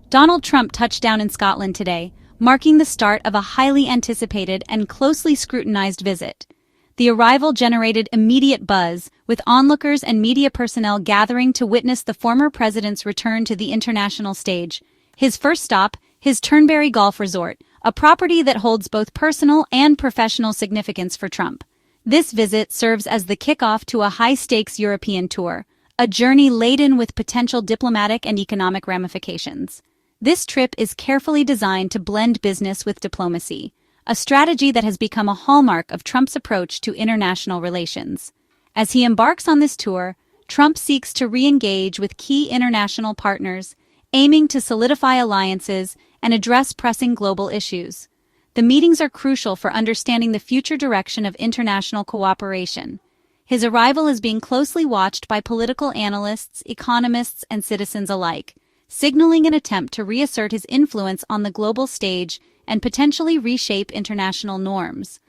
Donald Trump touched down in Scotland today, marking the start of a highly anticipated and closely scrutinized visit. The arrival generated immediate buzz, with onlookers and media personnel gathering to witness the former president's return to the international stage. His first stop, his Turnberry Golf Resort, a property that holds both personal and professional significance for Trump. This visit serves as the kickoff to a high-stakes European tour, a journey laden with potential diplomatic and economic ramifications. This trip is carefully designed to blend business with diplomacy, a strategy that has become a hallmark of Trump's approach to international relations. As he embarks on this tour, Trump seeks to re-engage with key international partners, aiming to solidify alliances and address pressing global issues. The meetings are crucial for understanding the future direction of international cooperation. His arrival is being closely watched by political analysts, economists, and citizens alike, signaling an attempt to reassert his influence on the global stage and potentially reshape international norms.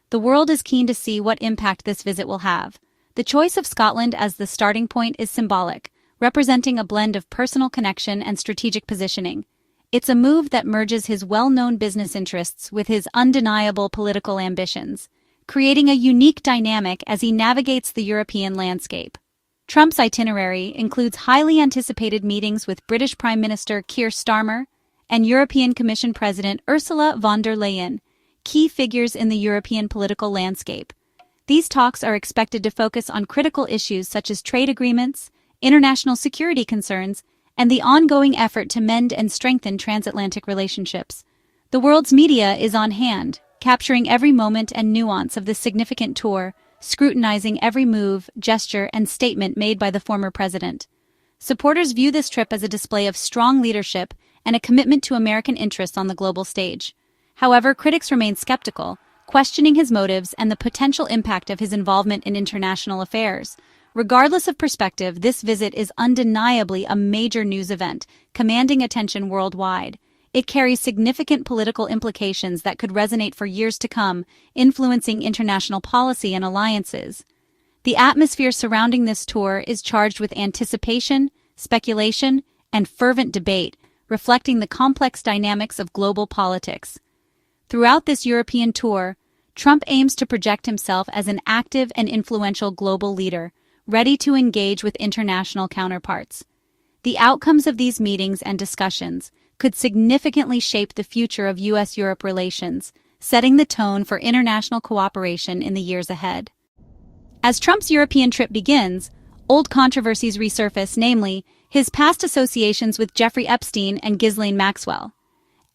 The world is keen to see what impact this visit will have. The choice of Scotland as the starting point is symbolic, representing a blend of personal connection and strategic positioning. It's a move that merges his well-known business interests with his undeniable political ambitions, creating a unique dynamic as he navigates the European landscape. Trump's itinerary includes highly anticipated meetings with British Prime Minister Keir Starmer and European Commission President Ursula von der Leyen, key figures in the European political landscape. These talks are expected to focus on critical issues such as trade agreements, international security concerns, and the ongoing effort to mend and strengthen transatlantic relationships. The world's media is on hand, capturing every moment and nuance of this significant tour, scrutinizing every move, gesture, and statement made by the former president. Supporters view this trip as a display of strong leadership and a commitment to American interests on the global stage. However, critics remain skeptical, questioning his motives and the potential impact of his involvement in international affairs. Regardless of perspective, this visit is undeniably a major news event, commanding attention worldwide. It carries significant political implications that could resonate for years to come, influencing international policy and alliances. The atmosphere surrounding this tour is charged with anticipation, speculation, and fervent debate, reflecting the complex dynamics of global politics. Throughout this European tour, Trump aims to project himself as an active and influential global leader, ready to engage with international counterparts. The outcomes of these meetings and discussions could significantly shape the future of U.S.-Europe relations, setting the tone for international cooperation in the years ahead. As Trump's European trip begins, old controversies resurface, namely, his past associations with Jeffrey Epstein and Ghislaine Maxwell.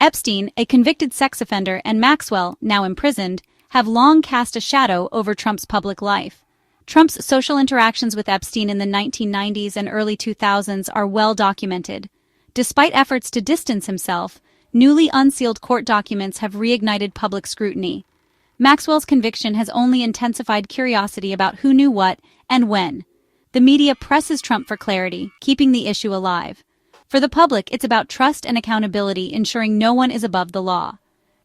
Epstein, a convicted sex offender, and Maxwell, now imprisoned, have long cast a shadow over Trump's public life. Trump's social interactions with Epstein in the 1990s and early 2000s are well documented. Despite efforts to distance himself, newly unsealed court documents have reignited public scrutiny. Maxwell's conviction has only intensified curiosity about who knew what and when. The media presses Trump for clarity, keeping the issue alive. For the public, it's about trust and accountability, ensuring no one is above the law.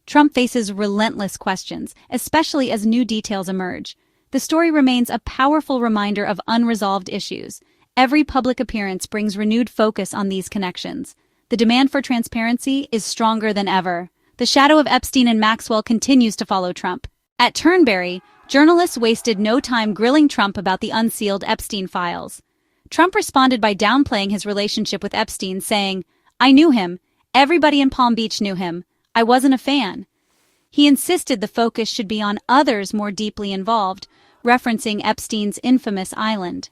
Trump faces relentless questions, especially as new details emerge. The story remains a powerful reminder of unresolved issues. Every public appearance brings renewed focus on these connections. The demand for transparency is stronger than ever. The shadow of Epstein and Maxwell continues to follow Trump. At Turnberry, journalists wasted no time grilling Trump about the unsealed Epstein files. Trump responded by downplaying his relationship with Epstein, saying, "I knew him. Everybody in Palm Beach knew him. I wasn't a fan." He insisted the focus should be on others more deeply involved, referencing Epstein's infamous island.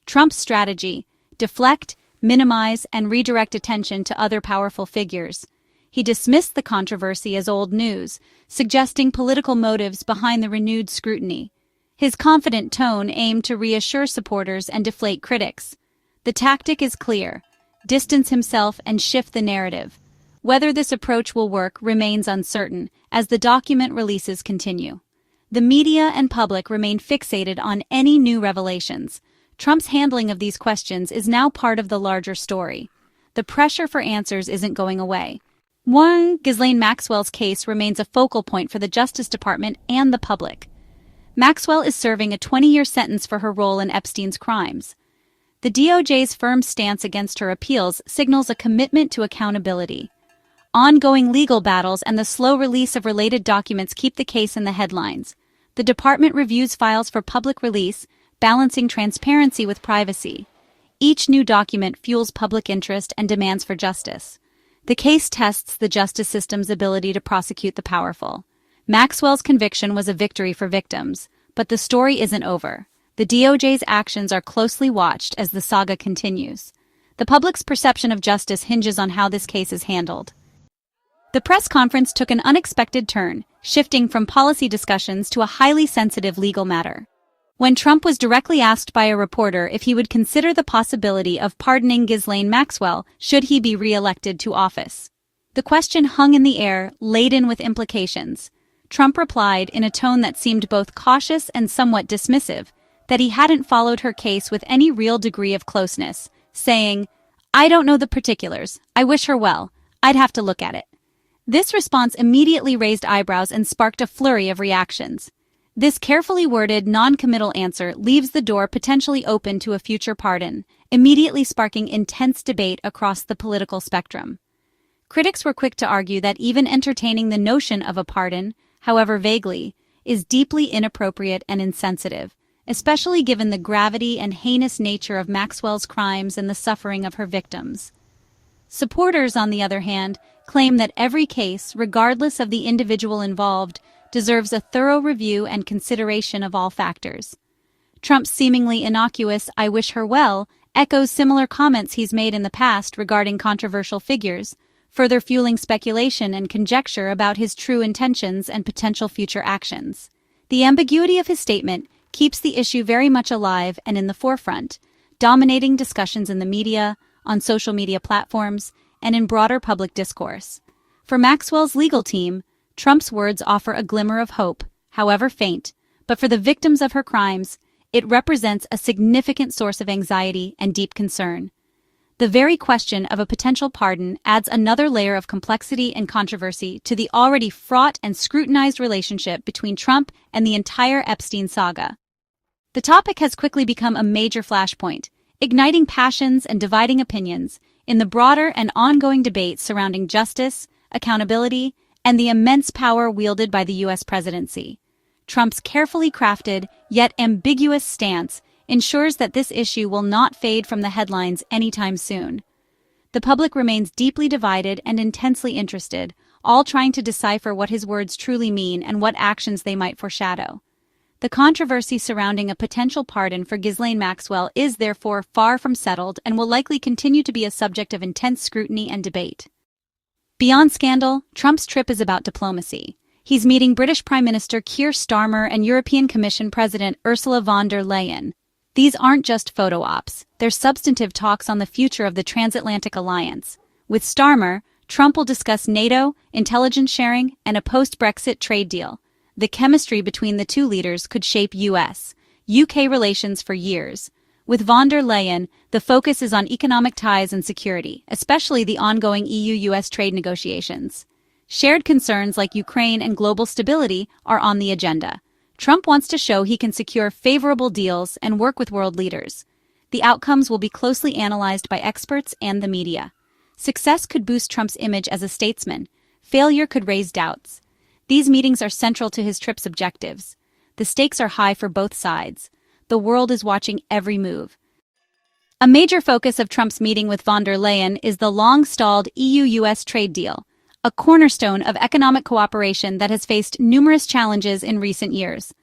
Trump's strategy: deflect, minimize, and redirect attention to other powerful figures. He dismissed the controversy as old news, suggesting political motives behind the renewed scrutiny. His confident tone aimed to reassure supporters and deflate critics. The tactic is clear: distance himself and shift the narrative. Whether this approach will work remains uncertain as the document releases continue. The media and public remain fixated on any new revelations. Trump's handling of these questions is now part of the larger story. The pressure for answers isn't going away. Ghislaine Maxwell's case remains a focal point for the Justice Department and the public. Maxwell is serving a 20-year sentence for her role in Epstein's crimes. The DOJ's firm stance against her appeals signals a commitment to accountability. Ongoing legal battles and the slow release of related documents keep the case in the headlines. The department reviews files for public release, balancing transparency with privacy. Each new document fuels public interest and demands for justice. The case tests the justice system's ability to prosecute the powerful. Maxwell's conviction was a victory for victims, but the story isn't over. The DOJ's actions are closely watched as the saga continues. The public's perception of justice hinges on how this case is handled. The press conference took an unexpected turn, shifting from policy discussions to a highly sensitive legal matter. When Trump was directly asked by a reporter if he would consider the possibility of pardoning Ghislaine Maxwell should he be re-elected to office, the question hung in the air, laden with implications. Trump replied in a tone that seemed both cautious and somewhat dismissive, that he hadn't followed her case with any real degree of closeness, saying, "I don't know the particulars. I wish her well. I'd have to look at it." This response immediately raised eyebrows and sparked a flurry of reactions. This carefully worded, non-committal answer leaves the door potentially open to a future pardon, immediately sparking intense debate across the political spectrum. Critics were quick to argue that even entertaining the notion of a pardon, however vaguely, is deeply inappropriate and insensitive, especially given the gravity and heinous nature of Maxwell's crimes and the suffering of her victims. Supporters, on the other hand, claim that every case, regardless of the individual involved, deserves a thorough review and consideration of all factors. Trump's seemingly innocuous "I wish her well" echoes similar comments he's made in the past regarding controversial figures, further fueling speculation and conjecture about his true intentions and potential future actions. The ambiguity of his statement keeps the issue very much alive and in the forefront, dominating discussions in the media, on social media platforms, and in broader public discourse. For Maxwell's legal team, Trump's words offer a glimmer of hope, however faint, but for the victims of her crimes, it represents a significant source of anxiety and deep concern. The very question of a potential pardon adds another layer of complexity and controversy to the already fraught and scrutinized relationship between Trump and the entire Epstein saga. The topic has quickly become a major flashpoint, igniting passions and dividing opinions in the broader and ongoing debate surrounding justice, accountability, and the immense power wielded by the U.S. presidency. Trump's carefully crafted, yet ambiguous stance ensures that this issue will not fade from the headlines anytime soon. The public remains deeply divided and intensely interested, all trying to decipher what his words truly mean and what actions they might foreshadow. The controversy surrounding a potential pardon for Ghislaine Maxwell is therefore far from settled and will likely continue to be a subject of intense scrutiny and debate. Beyond scandal, Trump's trip is about diplomacy. He's meeting British Prime Minister Keir Starmer and European Commission President Ursula von der Leyen. These aren't just photo ops, they're substantive talks on the future of the transatlantic alliance. With Starmer, Trump will discuss NATO, intelligence sharing, and a post-Brexit trade deal. The chemistry between the two leaders could shape U.S.-UK relations for years. With von der Leyen, the focus is on economic ties and security, especially the ongoing EU-US trade negotiations. Shared concerns like Ukraine and global stability are on the agenda. Trump wants to show he can secure favorable deals and work with world leaders. The outcomes will be closely analyzed by experts and the media. Success could boost Trump's image as a statesman. Failure could raise doubts. These meetings are central to his trip's objectives. The stakes are high for both sides. The world is watching every move. A major focus of Trump's meeting with von der Leyen is the long-stalled EU-US trade deal, a cornerstone of economic cooperation that has faced numerous challenges in recent years.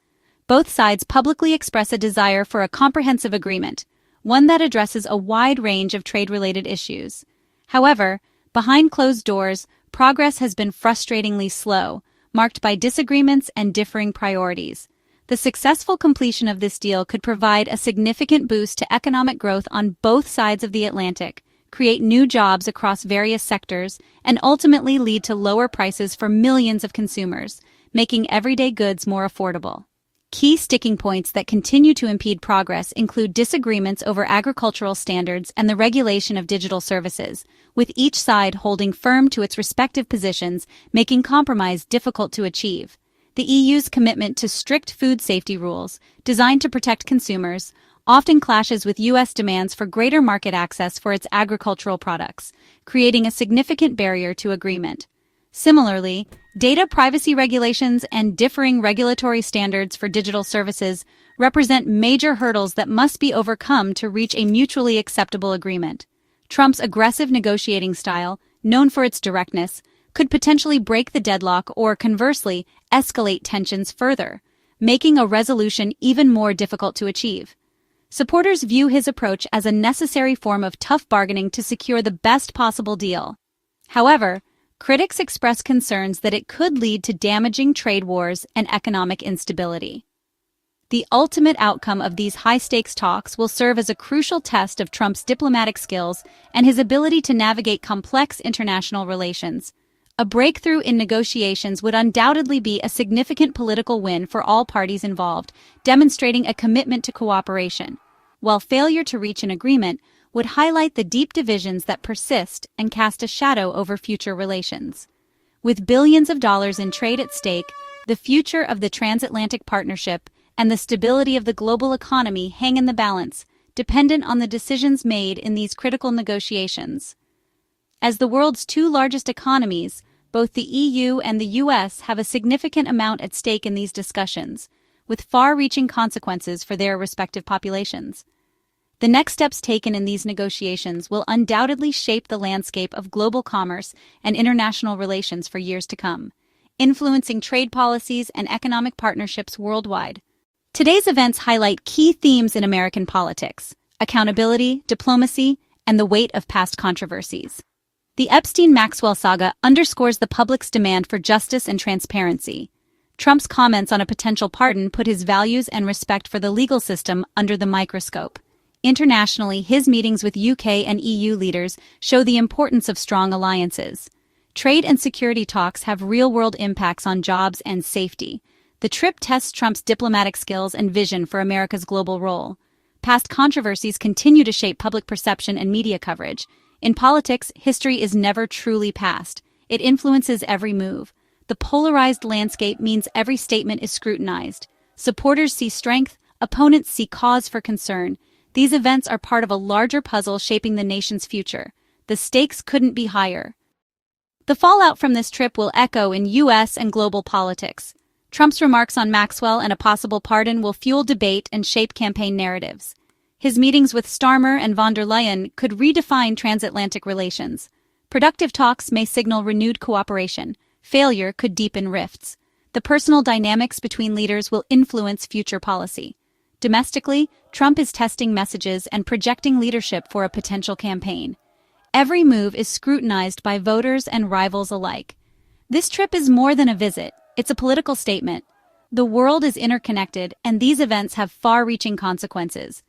Both sides publicly express a desire for a comprehensive agreement, one that addresses a wide range of trade-related issues. However, behind closed doors, progress has been frustratingly slow, marked by disagreements and differing priorities. The successful completion of this deal could provide a significant boost to economic growth on both sides of the Atlantic, create new jobs across various sectors, and ultimately lead to lower prices for millions of consumers, making everyday goods more affordable. Key sticking points that continue to impede progress include disagreements over agricultural standards and the regulation of digital services, with each side holding firm to its respective positions, making compromise difficult to achieve. The EU's commitment to strict food safety rules, designed to protect consumers, often clashes with U.S. demands for greater market access for its agricultural products, creating a significant barrier to agreement. Similarly, data privacy regulations and differing regulatory standards for digital services represent major hurdles that must be overcome to reach a mutually acceptable agreement. Trump's aggressive negotiating style, known for its directness, could potentially break the deadlock or, conversely, escalate tensions further, making a resolution even more difficult to achieve. Supporters view his approach as a necessary form of tough bargaining to secure the best possible deal. However, critics express concerns that it could lead to damaging trade wars and economic instability. The ultimate outcome of these high-stakes talks will serve as a crucial test of Trump's diplomatic skills and his ability to navigate complex international relations. A breakthrough in negotiations would undoubtedly be a significant political win for all parties involved, demonstrating a commitment to cooperation, while failure to reach an agreement would highlight the deep divisions that persist and cast a shadow over future relations. With billions of dollars in trade at stake, the future of the transatlantic partnership and the stability of the global economy hang in the balance, dependent on the decisions made in these critical negotiations. As the world's two largest economies, both the EU and the US have a significant amount at stake in these discussions, with far-reaching consequences for their respective populations. The next steps taken in these negotiations will undoubtedly shape the landscape of global commerce and international relations for years to come, influencing trade policies and economic partnerships worldwide. Today's events highlight key themes in American politics: accountability, diplomacy, and the weight of past controversies. The Epstein Maxwell saga underscores the public's demand for justice and transparency. Trump's comments on a potential pardon put his values and respect for the legal system under the microscope. Internationally, his meetings with UK and EU leaders show the importance of strong alliances. Trade and security talks have real-world impacts on jobs and safety. The trip tests Trump's diplomatic skills and vision for America's global role. Past controversies continue to shape public perception and media coverage. In politics, history is never truly past. It influences every move. The polarized landscape means every statement is scrutinized. Supporters see strength, opponents see cause for concern. These events are part of a larger puzzle shaping the nation's future. The stakes couldn't be higher. The fallout from this trip will echo in U.S. and global politics. Trump's remarks on Maxwell and a possible pardon will fuel debate and shape campaign narratives. His meetings with Starmer and von der Leyen could redefine transatlantic relations. Productive talks may signal renewed cooperation. Failure could deepen rifts. The personal dynamics between leaders will influence future policy. Domestically, Trump is testing messages and projecting leadership for a potential campaign. Every move is scrutinized by voters and rivals alike. This trip is more than a visit. It's a political statement. The world is interconnected, and these events have far-reaching consequences.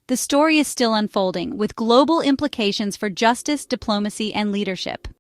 The story is still unfolding, with global implications for justice, diplomacy, and leadership.